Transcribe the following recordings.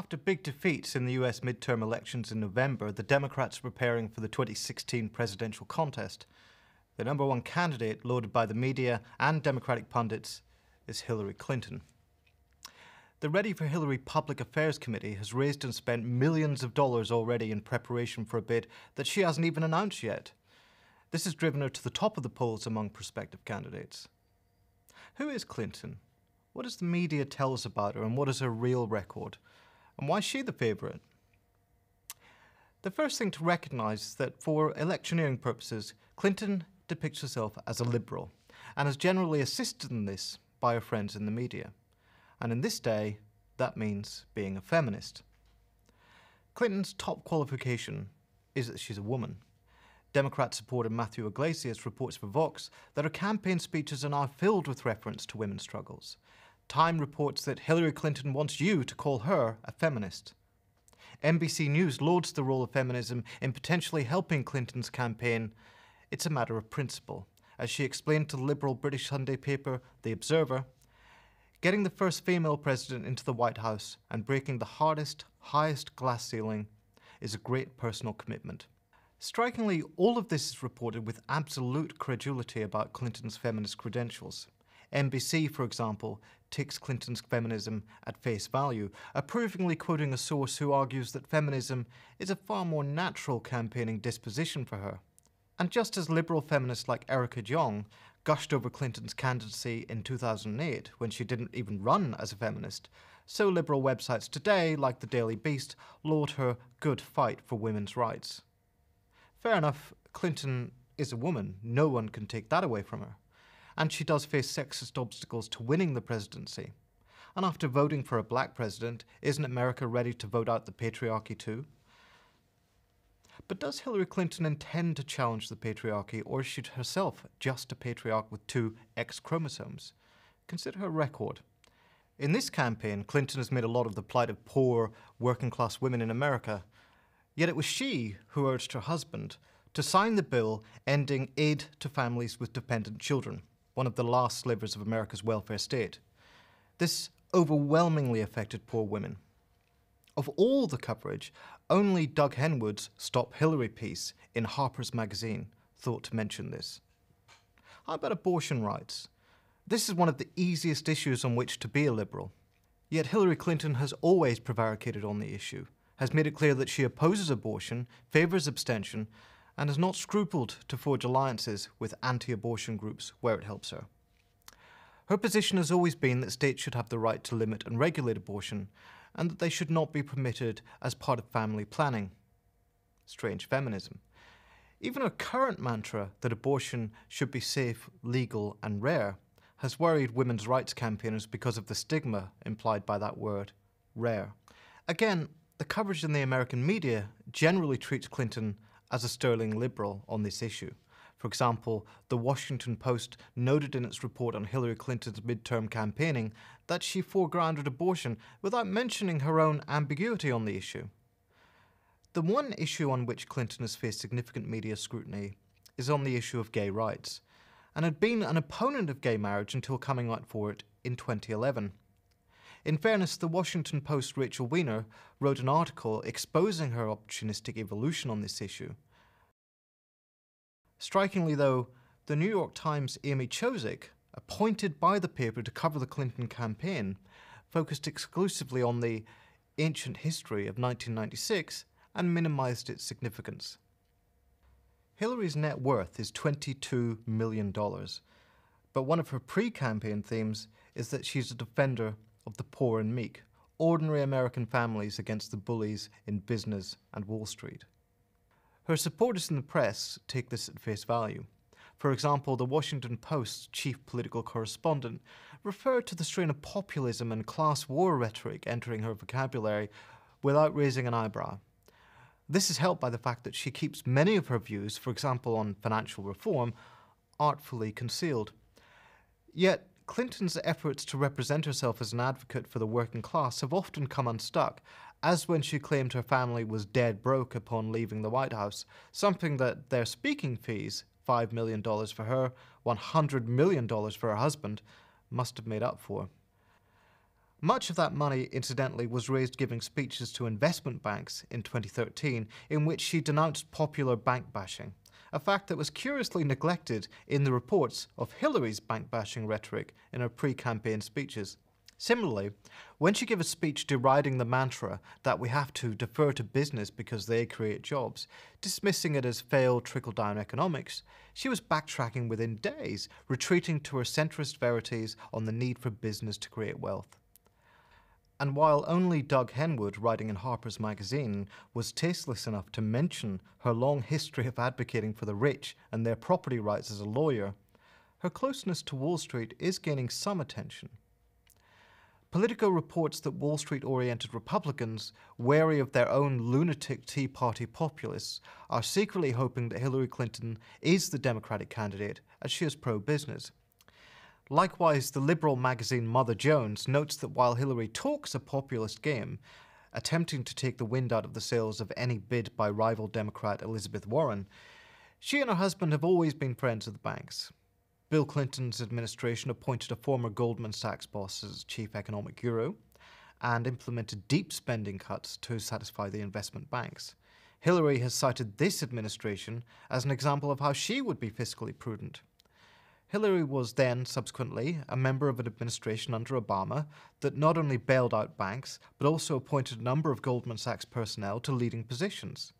After big defeats in the US midterm elections in November, the Democrats are preparing for the 2016 presidential contest. The number one candidate, lauded by the media and Democratic pundits, is Hillary Clinton. The Ready for Hillary Public Affairs Committee has raised and spent millions of dollars already in preparation for a bid that she hasn't even announced yet. This has driven her to the top of the polls among prospective candidates. Who is Clinton? What does the media tell us about her, and what is her real record? And why is she the favourite? The first thing to recognise is that for electioneering purposes, Clinton depicts herself as a liberal and is generally assisted in this by her friends in the media. And in this day, that means being a feminist. Clinton's top qualification is that she's a woman. Democrat supporter Matthew Iglesias reports for Vox that her campaign speeches are now filled with reference to women's struggles. Time reports that Hillary Clinton wants you to call her a feminist. NBC News lauds the role of feminism in potentially helping Clinton's campaign. It's a matter of principle. As she explained to the liberal British Sunday paper, The Observer, getting the first female president into the White House and breaking the hardest, highest glass ceiling is a great personal commitment. Strikingly, all of this is reported with absolute credulity about Clinton's feminist credentials. NBC, for example, takes Clinton's feminism at face value, approvingly quoting a source who argues that feminism is a far more natural campaigning disposition for her. And just as liberal feminists like Erica Jong gushed over Clinton's candidacy in 2008 when she didn't even run as a feminist, so liberal websites today, like the Daily Beast, laud her good fight for women's rights. Fair enough, Clinton is a woman. No one can take that away from her. And she does face sexist obstacles to winning the presidency. And after voting for a black president, isn't America ready to vote out the patriarchy too? But does Hillary Clinton intend to challenge the patriarchy, or is she herself just a patriarch with two X chromosomes? Consider her record. In this campaign, Clinton has made a lot of the plight of poor, working-class women in America. Yet it was she who urged her husband to sign the bill ending aid to families with dependent children, one of the last slivers of America's welfare state. This overwhelmingly affected poor women. Of all the coverage, only Doug Henwood's Stop Hillary piece in Harper's Magazine thought to mention this. How about abortion rights? This is one of the easiest issues on which to be a liberal. Yet Hillary Clinton has always prevaricated on the issue, has made it clear that she opposes abortion, favours abstention, and has not scrupled to forge alliances with anti-abortion groups where it helps her. Her position has always been that states should have the right to limit and regulate abortion, and that they should not be permitted as part of family planning. Strange feminism. Even her current mantra that abortion should be safe, legal, and rare has worried women's rights campaigners because of the stigma implied by that word, rare. Again, the coverage in the American media generally treats Clinton as a sterling liberal on this issue. For example, The Washington Post noted in its report on Hillary Clinton's midterm campaigning that she foregrounded abortion without mentioning her own ambiguity on the issue. The one issue on which Clinton has faced significant media scrutiny is on the issue of gay rights, and had been an opponent of gay marriage until coming out for it in 2011. In fairness, The Washington Post's Rachel Weiner wrote an article exposing her opportunistic evolution on this issue. Strikingly though, the New York Times' Amy Chozick, appointed by the paper to cover the Clinton campaign, focused exclusively on the ancient history of 1996 and minimized its significance. Hillary's net worth is $22 million, but one of her pre-campaign themes is that she's a defender of the poor and meek, ordinary American families against the bullies in business and Wall Street. Her supporters in the press take this at face value. For example, the Washington Post's chief political correspondent referred to the strain of populism and class war rhetoric entering her vocabulary without raising an eyebrow. This is helped by the fact that she keeps many of her views, for example on financial reform, artfully concealed. Yet, Clinton's efforts to represent herself as an advocate for the working class have often come unstuck, as when she claimed her family was dead broke upon leaving the White House, something that their speaking fees, $5 million for her, $100 million for her husband, must have made up for. Much of that money, incidentally, was raised giving speeches to investment banks in 2013 in which she denounced popular bank bashing, a fact that was curiously neglected in the reports of Hillary's bank bashing rhetoric in her pre-campaign speeches. Similarly, when she gave a speech deriding the mantra that we have to defer to business because they create jobs, dismissing it as failed trickle-down economics, she was backtracking within days, retreating to her centrist verities on the need for business to create wealth. And while only Doug Henwood, writing in Harper's Magazine, was tasteless enough to mention her long history of advocating for the rich and their property rights as a lawyer, her closeness to Wall Street is gaining some attention. Politico reports that Wall Street-oriented Republicans, wary of their own lunatic Tea Party populists, are secretly hoping that Hillary Clinton is the Democratic candidate, as she is pro-business. Likewise, the liberal magazine Mother Jones notes that while Hillary talks a populist game, attempting to take the wind out of the sails of any bid by rival Democrat Elizabeth Warren, she and her husband have always been friends of the banks. Bill Clinton's administration appointed a former Goldman Sachs boss as chief economic guru and implemented deep spending cuts to satisfy the investment banks. Hillary has cited this administration as an example of how she would be fiscally prudent. Hillary was then, subsequently, a member of an administration under Obama that not only bailed out banks, but also appointed a number of Goldman Sachs personnel to leading positions.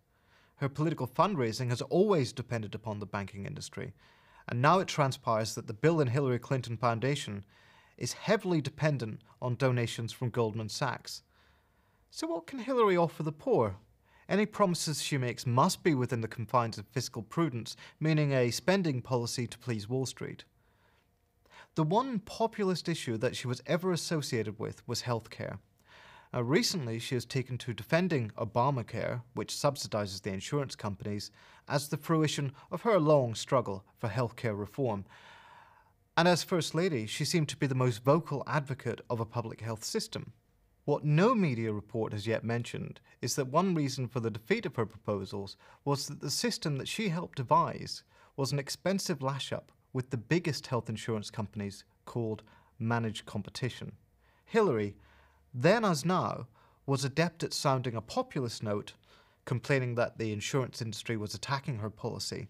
Her political fundraising has always depended upon the banking industry, and now it transpires that the Bill and Hillary Clinton Foundation is heavily dependent on donations from Goldman Sachs. So what can Hillary offer the poor? Any promises she makes must be within the confines of fiscal prudence, meaning a spending policy to please Wall Street. The one populist issue that she was ever associated with was healthcare. Recently, she has taken to defending Obamacare, which subsidizes the insurance companies, as the fruition of her long struggle for healthcare reform. And as First Lady, she seemed to be the most vocal advocate of a public health system. What no media report has yet mentioned is that one reason for the defeat of her proposals was that the system that she helped devise was an expensive lash-up with the biggest health insurance companies called managed competition. Hillary, then as now, was adept at sounding a populist note, complaining that the insurance industry was attacking her policy,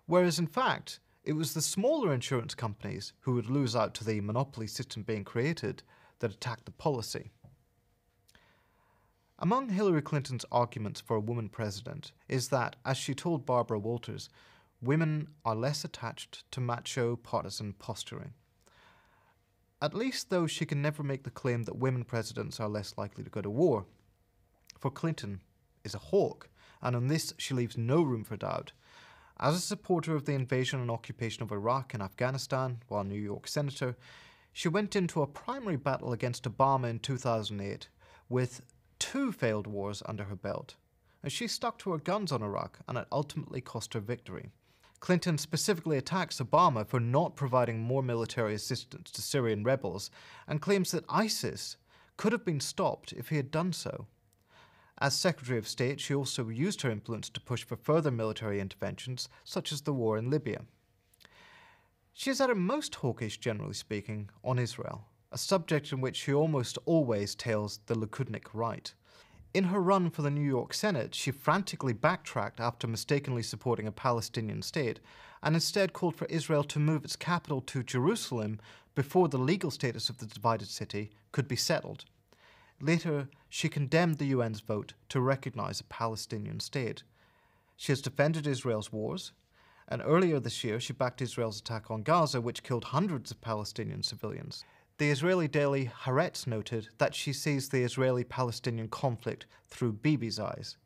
whereas in fact it was the smaller insurance companies who would lose out to the monopoly system being created that attacked the policy. Among Hillary Clinton's arguments for a woman president is that, as she told Barbara Walters, women are less attached to macho partisan posturing. At least, though, she can never make the claim that women presidents are less likely to go to war. For Clinton is a hawk, and on this she leaves no room for doubt. As a supporter of the invasion and occupation of Iraq and Afghanistan while New York Senator, she went into a primary battle against Obama in 2008 with 2 failed wars under her belt, and she stuck to her guns on Iraq, and it ultimately cost her victory. Clinton specifically attacks Obama for not providing more military assistance to Syrian rebels and claims that ISIS could have been stopped if he had done so. As Secretary of State, she also used her influence to push for further military interventions, such as the war in Libya. She is at her most hawkish, generally speaking, on Israel, a subject in which she almost always tails the Likud right. In her run for the New York Senate, she frantically backtracked after mistakenly supporting a Palestinian state, and instead called for Israel to move its capital to Jerusalem before the legal status of the divided city could be settled. Later, she condemned the UN's vote to recognize a Palestinian state. She has defended Israel's wars, and earlier this year she backed Israel's attack on Gaza, which killed hundreds of Palestinian civilians. The Israeli daily Haaretz noted that she sees the Israeli-Palestinian conflict through Bibi's eyes.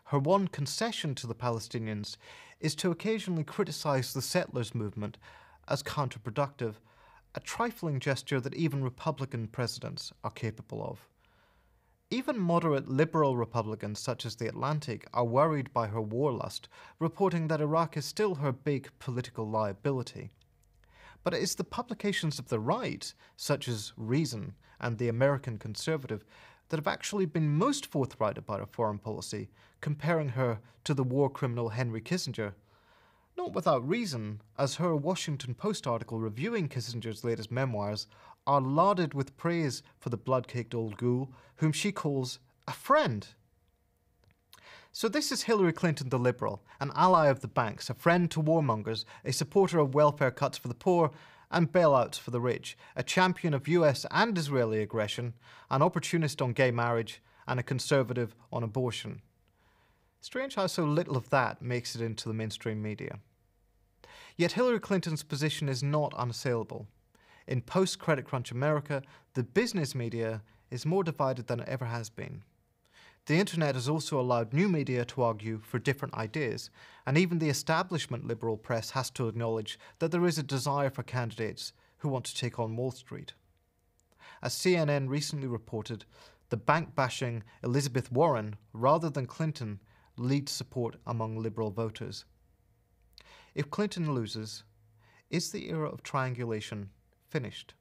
Her one concession to the Palestinians is to occasionally criticize the settlers' movement as counterproductive, a trifling gesture that even Republican presidents are capable of. Even moderate liberal Republicans such as The Atlantic are worried by her war lust, reporting that Iraq is still her big political liability. But it is the publications of the right, such as Reason and The American Conservative, that have actually been most forthright about her foreign policy, comparing her to the war criminal Henry Kissinger. Not without reason, as her Washington Post article reviewing Kissinger's latest memoirs are lauded with praise for the blood-caked old ghoul, whom she calls a friend. So this is Hillary Clinton the liberal, an ally of the banks, a friend to warmongers, a supporter of welfare cuts for the poor and bailouts for the rich, a champion of US and Israeli aggression, an opportunist on gay marriage, and a conservative on abortion. Strange how so little of that makes it into the mainstream media. Yet Hillary Clinton's position is not unassailable. In post-credit crunch America, the business media is more divided than it ever has been. The internet has also allowed new media to argue for different ideas, and even the establishment liberal press has to acknowledge that there is a desire for candidates who want to take on Wall Street. As CNN recently reported, the bank-bashing Elizabeth Warren, rather than Clinton, leads support among liberal voters. If Clinton loses, is the era of triangulation finished?